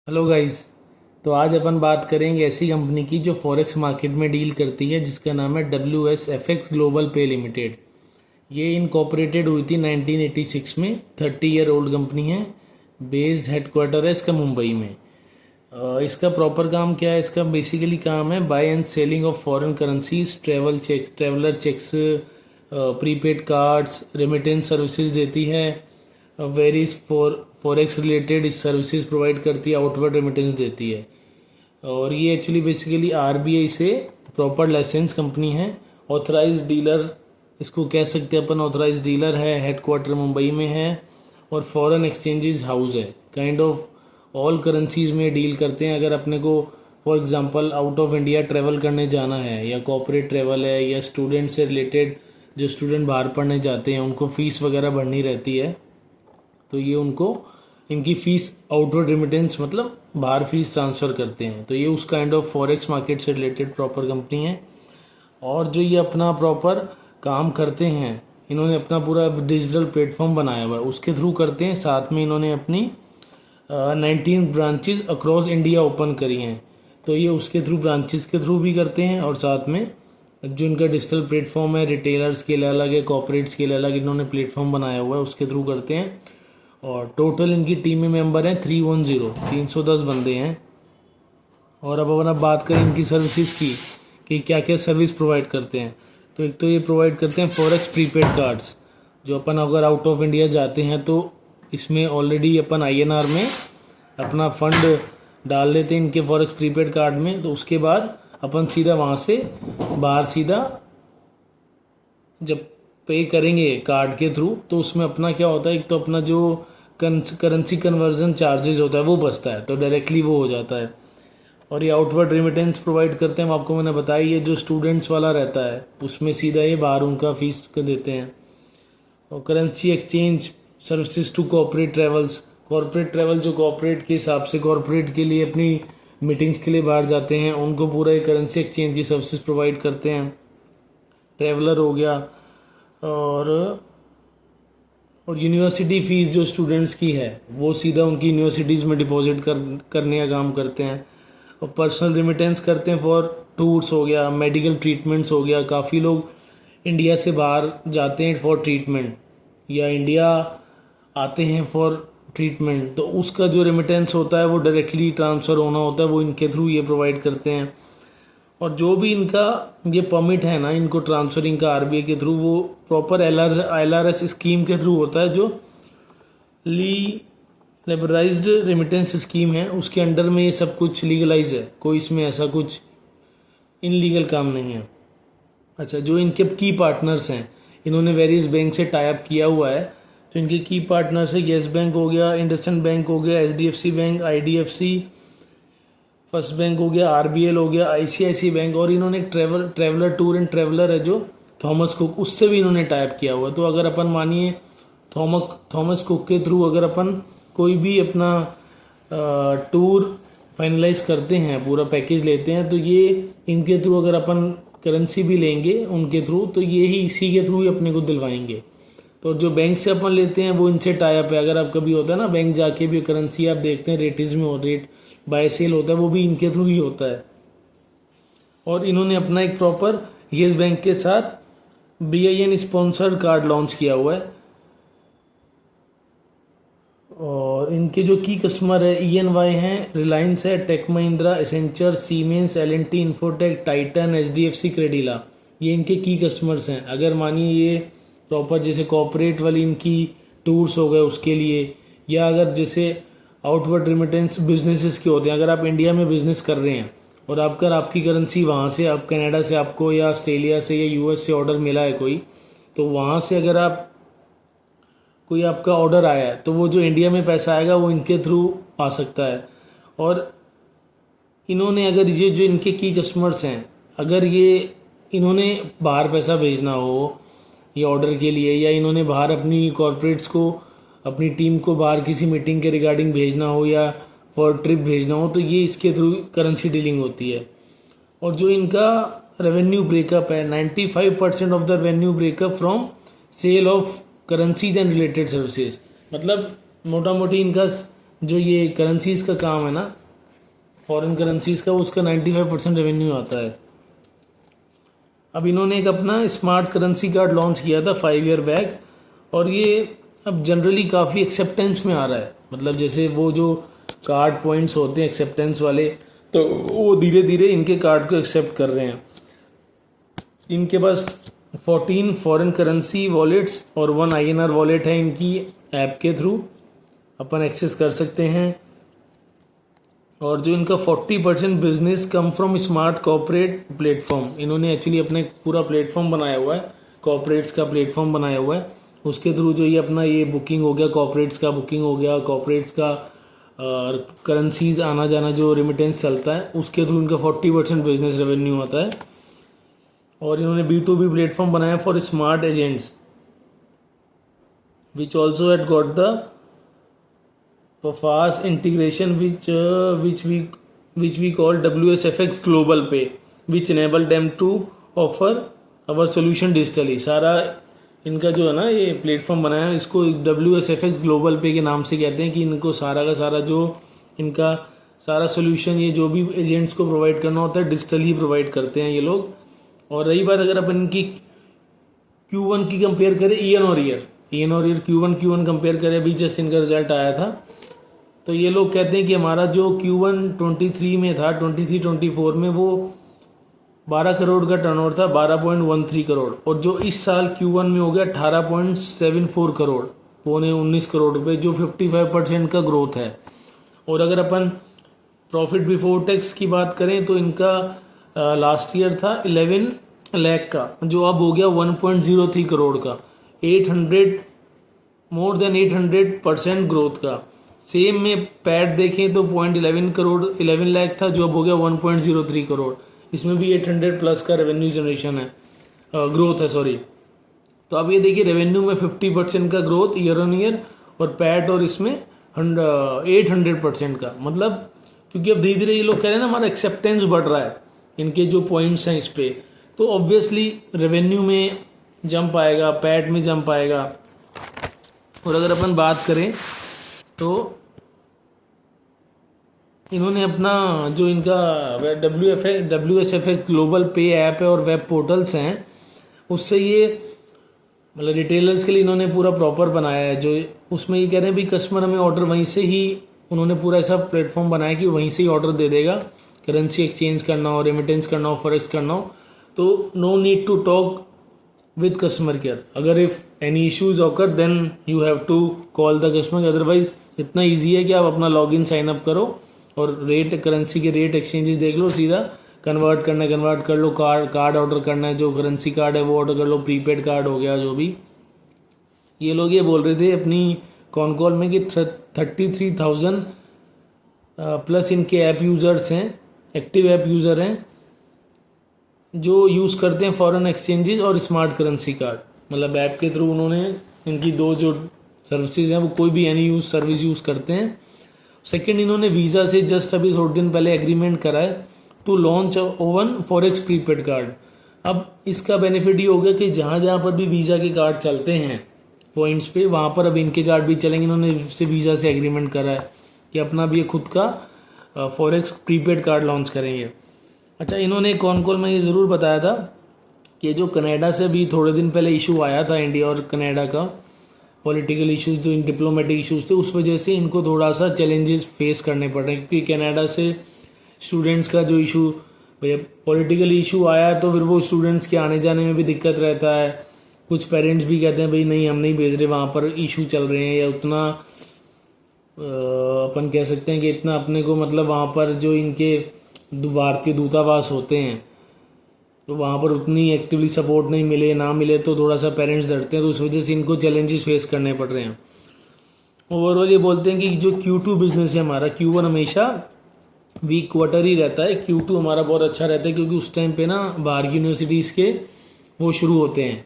Hello guys. तो आज अपन बात करेंगे ऐसी कंपनी की जो फॉरेक्स मार्केट में डील करती है, जिसका नाम है WSFX ग्लोबल पे लिमिटेड। ये इनकॉर्पोरेटेड हुई थी 1986 में। 30 ईयर ओल्ड कंपनी है। बेस्ड हेडक्वार्टर है इसका मुंबई में। इसका प्रॉपर काम क्या है? इसका बेसिकली काम है buy and selling of foreign currencies, traveller cheques, prepaid cards, remittance services देती है। Various forex related services provide करती है, आउटवर्ड रेमिटेंस देती है। और ये एक्चुअली बेसिकली RBI से प्रॉपर लाइसेंस कंपनी है। ऑथराइज डीलर इसको कह सकते हैं अपन। ऑथराइज डीलर है, हेडक्वार्टर मुंबई में है और फॉरेन एक्सचेंजेस हाउस है। काइंड ऑफ ऑल करेंसीज में डील करते हैं। अगर अपने को for example out of India travel करने जाना है, या कॉर्पोरेट ट्रेवल है, या स्टूडेंट से रिलेटेड, जो स्टूडेंट बाहर पढ़ने जाते हैं उनको फीस वगैरह भरनी रहती है, तो ये उनको इनकी फीस आउटवर्ड रेमिटेंस मतलब बाहर फीस ट्रांसफर करते हैं। तो ये उस काइंड ऑफ फॉरेक्स मार्केट से रिलेटेड प्रॉपर कंपनी है। और जो ये अपना प्रॉपर काम करते हैं, इन्होंने अपना पूरा डिजिटल प्लेटफॉर्म बनाया हुआ है, उसके थ्रू करते हैं। साथ में इन्होंने अपनी 19 ब्रांचेस अक्रॉस इंडिया ओपन करी हैं। तो ये उसके थ्रू, ब्रांचेस के थ्रू भी करते हैं, और साथ में जो इनका डिजिटल प्लेटफॉर्म है, रिटेलर्स के लिए अलग है, कॉर्पोरेट्स के लिए अलग इन्होंने प्लेटफॉर्म बनाया हुआ है, उसके थ्रू करते हैं। और टोटल इनकी टीम में मेंबर हैं 310 बंदे हैं। और अब अपन बात करें इनकी सर्विसेज की कि क्या क्या सर्विस प्रोवाइड करते हैं, तो एक तो ये प्रोवाइड करते हैं फॉरेक्स प्रीपेड कार्ड्स। जो अपन अगर आउट ऑफ इंडिया जाते हैं तो इसमें ऑलरेडी अपन INR में अपना फंड डाल लेते हैं इनके फॉरेक्स प्रीपेड कार्ड में। तो उसके बाद अपन सीधा वहाँ से बाहर सीधा जब पे करेंगे कार्ड के थ्रू, तो उसमें अपना क्या होता है, एक तो अपना जो करेंसी कन्वर्जन चार्जेस होता है वो बचता है, तो डायरेक्टली वो हो जाता है। और ये आउटवर्ड रेमिटेंस प्रोवाइड करते हैं। आपको मैंने बताया ये जो स्टूडेंट्स वाला रहता है उसमें सीधा ये बाहर उनका फीस कर देते हैं। और currency exchange services to corporate travels. Corporate travel जो कॉर्पोरेट के हिसाब से कॉर्पोरेट के लिए अपनी मीटिंग्स के लिए बाहर जाते हैं, उनको पूरा ये करेंसी एक्सचेंज की सर्विसेज प्रोवाइड करते हैं। ट्रेवलर हो गया। और यूनिवर्सिटी फीस जो स्टूडेंट्स की है वो सीधा उनकी यूनिवर्सिटीज़ में डिपॉजिट करने का काम करते हैं। और पर्सनल रेमिटेंस करते हैं फॉर टूर्स हो गया, मेडिकल ट्रीटमेंट्स हो गया। काफ़ी लोग इंडिया से बाहर जाते हैं फॉर ट्रीटमेंट, या इंडिया आते हैं फॉर ट्रीटमेंट, तो उसका जो रेमिटेंस होता है वो डायरेक्टली ट्रांसफ़र होना होता है, वो इनके थ्रू ये प्रोवाइड करते हैं। और जो भी इनका ये परमिट है ना इनको ट्रांसफरिंग का RBI के थ्रू, वो प्रॉपर LRS स्कीम के थ्रू होता है, जो लिबरलाइज्ड रेमिटेंस स्कीम है, उसके अंडर में ये सब कुछ लीगलाइज है। कोई इसमें ऐसा कुछ इनलीगल काम नहीं है। अच्छा, जो इनके की पार्टनर्स हैं, इन्होंने वेरियस बैंक से टाई अप किया हुआ है। तो इनके की पार्टनर्स है येस बैंक हो गया, इंडसइंड बैंक हो गया, HDFC bank, IDFC, first bank हो गया, RBL हो गया, ICICI बैंक। और इन्होंने एक ट्रेवलर टूर एंड ट्रेवलर है जो थॉमस कुक, उससे भी इन्होंने टाइप किया हुआ है। तो अगर अपन मानिए थॉमस कुक के थ्रू अगर अपन कोई भी अपना टूर फाइनलाइज करते हैं, पूरा पैकेज लेते हैं, तो ये इनके थ्रू अगर अपन करेंसी भी लेंगे उनके थ्रू, तो ये ही इसी के थ्रू ही अपने को दिलवाएंगे। तो जो बैंक से अपन लेते हैं वो इनसे टाई अप है। अगर आप कभी होता है ना बैंक जाके भी करेंसी आप देखते हैं रेटिज में, रेट बाय सेल होता है, वो भी इनके थ्रू ही होता है। और इन्होंने अपना एक प्रॉपर येस बैंक के साथ BIN स्पॉन्सर्ड कार्ड लॉन्च किया हुआ है। और इनके जो की कस्टमर है ENY हैं, रिलायंस है, Tech Mahindra, Accenture, Siemens, L&T Infotech, Titan, HDFC Credila, ये इनके की कस्टमर्स हैं। अगर मानिए ये प्रॉपर जैसे कॉर्पोरेट वाली इनकी टूर्स हो गए उसके लिए, या अगर जैसे आउटवर्ड रेमिटेंस बिजनेसेस के होते हैं, अगर आप इंडिया में बिजनेस कर रहे हैं और आपकी करेंसी वहाँ से, आप कनाडा से आपको, या ऑस्ट्रेलिया से, या US से ऑर्डर मिला है कोई, तो वहाँ से अगर आप कोई आपका ऑर्डर आया है, तो वो जो इंडिया में पैसा आएगा वो इनके थ्रू आ सकता है। और इन्होंने अगर ये जो इनके की कस्टमर्स हैं, अगर ये इन्होंने बाहर पैसा भेजना हो ये ऑर्डर के लिए, या इन्होंने बाहर अपनी कॉर्पोरेट्स को, अपनी टीम को बाहर किसी मीटिंग के रिगार्डिंग भेजना हो, या फॉर ट्रिप भेजना हो, तो ये इसके थ्रू करेंसी डीलिंग होती है। और जो इनका रेवेन्यू ब्रेकअप है, 95% of the revenue breakup from sale of currencies and related services. मतलब मोटा मोटी इनका जो ये करेंसीज का काम है ना, फॉरेन करेंसीज का, उसका 95% रेवेन्यू आता है। अब इन्होंने एक अपना स्मार्ट करेंसी कार्ड लॉन्च किया था 5 ईयर बैक, और ये अब जनरली काफ़ी एक्सेप्टेंस में आ रहा है। मतलब जैसे वो जो कार्ड पॉइंट्स होते हैं एक्सेप्टेंस वाले, तो वो धीरे धीरे इनके कार्ड को एक्सेप्ट कर रहे हैं। इनके पास 14 फॉरेन करेंसी वॉलेट्स और 1 INR वॉलेट है। इनकी ऐप के थ्रू अपन एक्सेस कर सकते हैं। और जो इनका 40% business come from smart corporate platform, इन्होंने एक्चुअली अपने पूरा प्लेटफॉर्म बनाया हुआ है, कॉर्पोरेट्स का प्लेटफॉर्म बनाया हुआ है। उसके थ्रू जो ये अपना ये बुकिंग हो गया, कॉर्पोरेट्स का बुकिंग हो गया, कॉर्पोरेट्स का करेंसीज आना जाना जो रेमिटेंस चलता है, उसके थ्रू इनका 40% बिजनेस रेवेन्यू आता है। और इन्होंने B2B प्लेटफॉर्म बनाया for smart agents, which also had got the fast integration which we call WSFX Global Pay, which enable them to offer our solution digitally। सारा इनका जो है ना ये प्लेटफॉर्म बनाया है, इसको WSFX ग्लोबल पे के नाम से कहते हैं कि इनको सारा का सारा जो इनका सारा सोल्यूशन, ये जो भी एजेंट्स को प्रोवाइड करना होता है डिजिटल ही प्रोवाइड करते हैं ये लोग। और रही बात अगर अपन इनकी Q1 की कंपेयर करें ईयर और ईयर Q1 कंपेयर करें, अभी जस्ट इनका रिजल्ट आया था, तो ये लोग कहते हैं कि हमारा जो Q1 23 में था, 23-24 में वो 12 करोड़ का टर्नओवर था, 12.13 करोड़, और जो इस साल Q1 में हो गया 18.74 करोड़, पौने 19 करोड़ रुपए, जो 55% का ग्रोथ है। और अगर अपन प्रॉफिट बिफोर टैक्स की बात करें तो इनका लास्ट ईयर था 11 लाख का, जो अब हो गया 1.03 करोड़ का, 800 मोर देन 800% ग्रोथ का। सेम में पैट देखें तो 11 लाख था, जो अब हो गया 1.03 करोड़, इसमें भी 800 प्लस का रेवेन्यू जनरेशन है, ग्रोथ है सॉरी। तो अब ये देखिए रेवेन्यू में 50% का ग्रोथ ईयर ऑन ईयर, और पैट और इसमें 800% का। मतलब क्योंकि अब धीरे धीरे ये लोग कह रहे हैं ना हमारा एक्सेप्टेंस बढ़ रहा है, इनके जो पॉइंट्स हैं इस पे, तो ऑब्वियसली रेवेन्यू में जंप आएगा, पैट में जंप आएगा। और अगर अपन बात करें तो इन्होंने अपना जो इनका WSFX ग्लोबल पे ऐप है और वेब पोर्टल्स हैं, उससे ये मतलब रिटेलर्स के लिए इन्होंने पूरा प्रॉपर बनाया है। जो उसमें ये कह रहे हैं भी कस्टमर हमें ऑर्डर वहीं से ही, उन्होंने पूरा ऐसा प्लेटफॉर्म बनाया कि वहीं से ही ऑर्डर दे देगा, करेंसी एक्सचेंज करना हो, रेमिटेंस करना हो, फॉरेक्स करना हो, तो no need to talk with customer care. अगर if any issues occur then you have to call the customer, otherwise इतना ईजी है कि आप अपना लॉगिन साइन अप करो और करेंसी के रेट एक्सचेंजेस देख लो, सीधा कन्वर्ट करना है कन्वर्ट कर लो, कार्ड ऑर्डर करना है, जो करेंसी कार्ड है वो ऑर्डर कर लो, प्रीपेड कार्ड हो गया जो भी। ये लोग ये बोल रहे थे अपनी कॉल में कि 33,000 प्लस इनके ऐप यूजर्स हैं, एक्टिव ऐप यूजर हैं, जो यूज करते हैं फॉरेन एक्सचेंजेस और स्मार्ट करेंसी कार्ड। मतलब ऐप के थ्रू उन्होंने इनकी दो जो सर्विसेज हैं वो कोई भी एनी यूज सर्विस यूज करते हैं। सेकंड, इन्होंने वीजा से जस्ट अभी थोड़े दिन पहले एग्रीमेंट करा है to launch own forex prepaid card. अब इसका बेनिफिट ये होगा कि जहां जहां पर भी वीजा के कार्ड चलते हैं पॉइंट्स पे, वहां पर अब इनके कार्ड भी चलेंगे। इन्होंने इससे वीजा से एग्रीमेंट करा है कि अपना भी खुद का फॉरेक्स प्रीपेड कार्ड लॉन्च करेंगे। अच्छा, इन्होंने कॉल में ये जरूर बताया था कि जो कनाडा से भी थोड़े दिन पहले इशू आया था, इंडिया और कनाडा का पॉलिटिकल इश्यूज, जो डिप्लोमेटिक इश्यूज थे, उस वजह से इनको थोड़ा सा चैलेंजेस फेस करने पड़ रहे हैं, क्योंकि कनाडा से स्टूडेंट्स का जो इशू, भैया पॉलिटिकल इशू आया तो फिर वो स्टूडेंट्स के आने जाने में भी दिक्कत रहता है। कुछ पेरेंट्स भी कहते हैं भाई नहीं हम नहीं भेज रहे, वहाँ पर इशू चल रहे हैं, या उतना अपन कह सकते हैं कि इतना अपने को मतलब वहाँ पर जो इनके भारतीय दूतावास होते हैं तो वहाँ पर उतनी एक्टिवली सपोर्ट नहीं मिले, ना मिले तो थोड़ा सा पेरेंट्स डरते हैं, तो उस वजह से इनको चैलेंजेस फेस करने पड़ रहे हैं। ओवरऑल ये बोलते हैं कि जो Q2 बिजनेस है हमारा, Q1 हमेशा वीक क्वार्टर ही रहता है, Q2 हमारा बहुत अच्छा रहता है, क्योंकि उस टाइम पे ना बाहर की यूनिवर्सिटीज़ के वो शुरू होते हैं,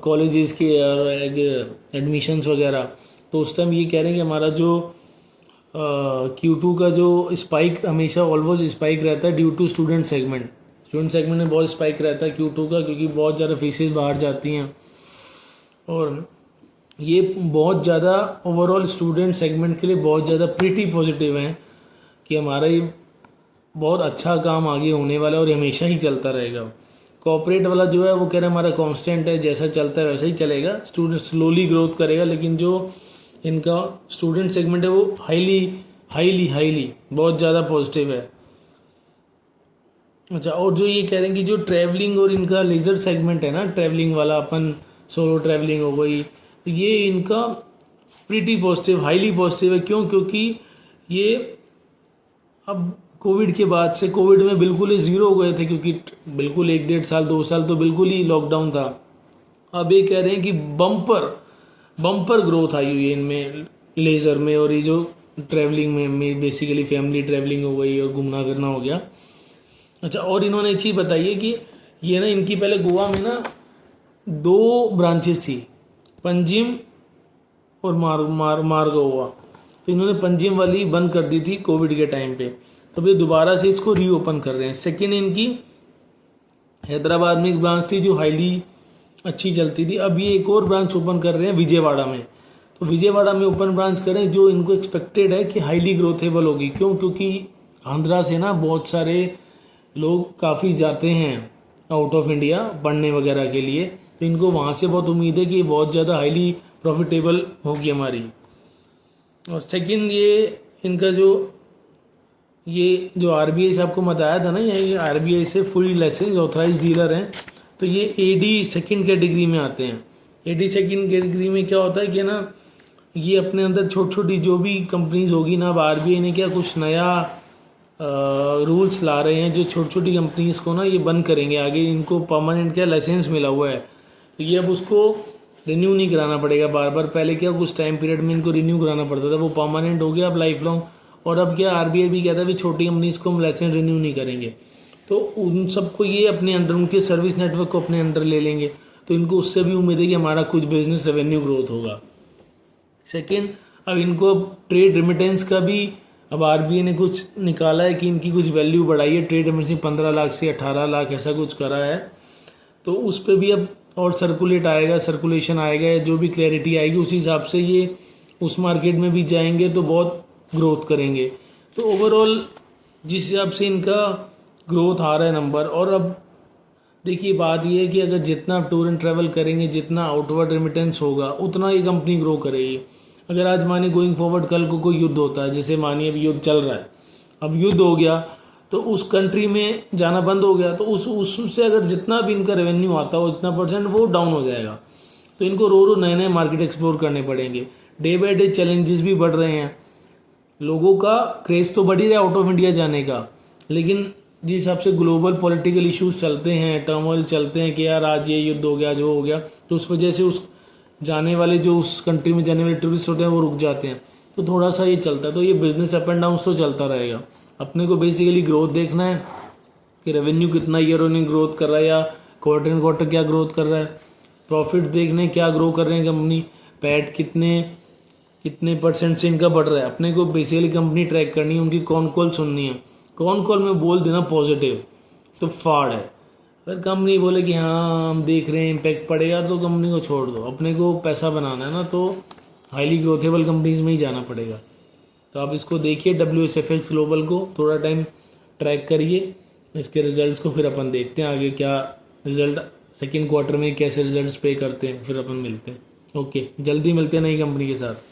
कॉलेजेस के एडमिशन्स वगैरह। तो उस टाइम ये कह रहे हैं कि हमारा जो Q2 का जो स्पाइक हमेशा ऑलमोस्ट स्पाइक रहता है ड्यू टू स्टूडेंट सेगमेंट में बहुत स्पाइक रहता है Q2 का, क्योंकि बहुत ज़्यादा फीसेस बाहर जाती हैं। और ये बहुत ज़्यादा ओवरऑल स्टूडेंट सेगमेंट के लिए बहुत ज़्यादा प्रीटी पॉजिटिव हैं कि हमारा ये बहुत अच्छा काम आगे होने वाला है और हमेशा ही चलता रहेगा। कॉर्पोरेट वाला जो है वो कह रहे हैं हमारा कांस्टेंट है, जैसा चलता है वैसा ही चलेगा, स्टूडेंट स्लोली ग्रोथ करेगा, लेकिन जो इनका स्टूडेंट सेगमेंट है वो हाईली हाईली हाईली बहुत ज़्यादा पॉजिटिव है। अच्छा, और जो ये कह रहे हैं कि जो ट्रैवलिंग और इनका लेजर सेगमेंट है ना, ट्रैवलिंग वाला, अपन सोलो ट्रैवलिंग हो गई, तो ये इनका प्रीटी पॉजिटिव, हाईली पॉजिटिव है। क्यों? क्योंकि ये अब कोविड के बाद से, कोविड में बिल्कुल ही जीरो हो गए थे, क्योंकि बिल्कुल 1-1.5 साल 2 साल तो बिल्कुल ही लॉकडाउन था। अब ये कह रहे हैं कि बम्पर ग्रोथ आई हुई है इनमें, लेजर में, और ये जो ट्रैवलिंग में बेसिकली फैमिली ट्रैवलिंग हो गई और घूमना फिरना हो गया। अच्छा, और इन्होंने एक चीज़ बताई है कि ये ना इनकी पहले गोवा में ना 2 ब्रांचेस थी, पंजिम और मारगोवा। तो इन्होंने पंजिम वाली बंद कर दी थी कोविड के टाइम पे, तो ये दोबारा से इसको रीओपन कर रहे हैं। सेकेंड, इनकी हैदराबाद में एक ब्रांच थी जो हाईली अच्छी चलती थी, अब ये एक और ब्रांच ओपन कर रहे हैं विजयवाड़ा में। तो विजयवाड़ा में ओपन ब्रांच करें जो इनको एक्सपेक्टेड है कि हाईली ग्रोथेबल होगी। क्यों? क्योंकि आंध्रा से ना बहुत सारे लोग काफ़ी जाते हैं आउट ऑफ इंडिया पढ़ने वगैरह के लिए, तो इनको वहाँ से बहुत उम्मीद है कि ये बहुत ज़्यादा हाईली प्रॉफिटेबल होगी हमारी। और सेकंड, ये इनका ये जो आरबीआई से आपको बताया था ना, ये आरबीआई से फुल लाइसेंस ऑथराइज डीलर हैं, तो ये एडी सेकंड कैटेगरी में आते हैं। एडी सेकंड कैटेगरी में क्या होता है कि ना, ये अपने अंदर छोटी छोटी जो भी कंपनीज होगी ना, अब आरबीआई ने क्या कुछ नया रूल्स ला रहे हैं जो छोटी छोटी कंपनीज को ना ये बंद करेंगे आगे। इनको परमानेंट क्या लाइसेंस मिला हुआ है, तो ये अब उसको रिन्यू नहीं कराना पड़ेगा बार बार। पहले क्या कुछ टाइम पीरियड में इनको रिन्यू कराना पड़ता था, वो परमानेंट हो गया अब लाइफ लॉन्ग। और अब क्या आरबीआई भी कहता है भी छोटी कंपनीज को हम लाइसेंस रिन्यू नहीं करेंगे, तो उन सबको ये अपने अंडर, उनके सर्विस नेटवर्क को अपने अंडर ले लेंगे, तो इनको उससे भी उम्मीद है कि हमारा कुछ बिजनेस रेवेन्यू ग्रोथ होगा। सेकेंड, अब इनको ट्रेड रिमिटेंस का भी अब आरबीआई ने कुछ निकाला है कि इनकी कुछ वैल्यू बढ़ाई है, ट्रेड रिमिटेंस 15 लाख से 18 लाख ऐसा कुछ करा है, तो उस पर भी अब और सर्कुलेशन आएगा, जो भी क्लैरिटी आएगी उसी हिसाब से ये उस मार्केट में भी जाएंगे तो बहुत ग्रोथ करेंगे। तो ओवरऑल जिस हिसाब से इनका ग्रोथ आ रहा है नंबर, और अब देखिए बात ये है कि अगर जितना टूर एंड ट्रैवल करेंगे, जितना आउटवर्ड रेमिटेंस होगा, उतना ये कंपनी ग्रो करेगी। अगर आज मानिए गोइंग फॉरवर्ड कल को कोई युद्ध होता है, जैसे मानिए अभी युद्ध चल रहा है, अब युद्ध हो गया तो उस कंट्री में जाना बंद हो गया, तो उससे अगर जितना भी इनका रेवेन्यू आता हो उतना परसेंट वो डाउन हो जाएगा। तो इनको रो नए नए मार्केट एक्सप्लोर करने पड़ेंगे। डे बाय डे चैलेंजेस भी बढ़ रहे हैं, लोगों का क्रेज तो बढ़ ही रहा है आउट ऑफ इंडिया जाने का, लेकिन जिस हिसाब से ग्लोबल पॉलिटिकल इश्यूज चलते हैं, टर्मोइल चलते हैं कि यार आज ये युद्ध हो गया, जो हो गया, तो उस वजह से उस जाने वाले, जो उस कंट्री में जाने वाले टूरिस्ट होते हैं वो रुक जाते हैं, तो थोड़ा सा ये चलता है। तो ये बिजनेस अप एंड डाउन तो चलता रहेगा। अपने को बेसिकली ग्रोथ देखना है कि रेवेन्यू कितना ईयर ऑन ईयर ग्रोथ कर रहा है, या क्वार्टर एंड क्वार्टर क्या ग्रोथ कर रहा है, प्रॉफिट देखने क्या ग्रो कर रहे हैं कंपनी, पैट कितने परसेंट से इनका बढ़ रहा है। अपने को बेसिकली कंपनी ट्रैक करनी है, उनकी कौन कॉल सुननी है, कौन कॉल में बोल देना पॉजिटिव तो फाड़ है। अगर कंपनी बोले कि हाँ हम देख रहे हैं इम्पैक्ट पड़ेगा, तो कंपनी को छोड़ दो। अपने को पैसा बनाना है ना, तो हाईली ग्रोथेबल कंपनीज में ही जाना पड़ेगा। तो आप इसको देखिए WSFX ग्लोबल को, थोड़ा टाइम ट्रैक करिए, इसके रिजल्ट्स को फिर अपन देखते हैं आगे क्या रिजल्ट, सेकेंड क्वार्टर में कैसे रिजल्ट्स पे करते हैं, फिर अपन मिलते हैं। ओके, जल्दी मिलते हैं नई कंपनी के साथ।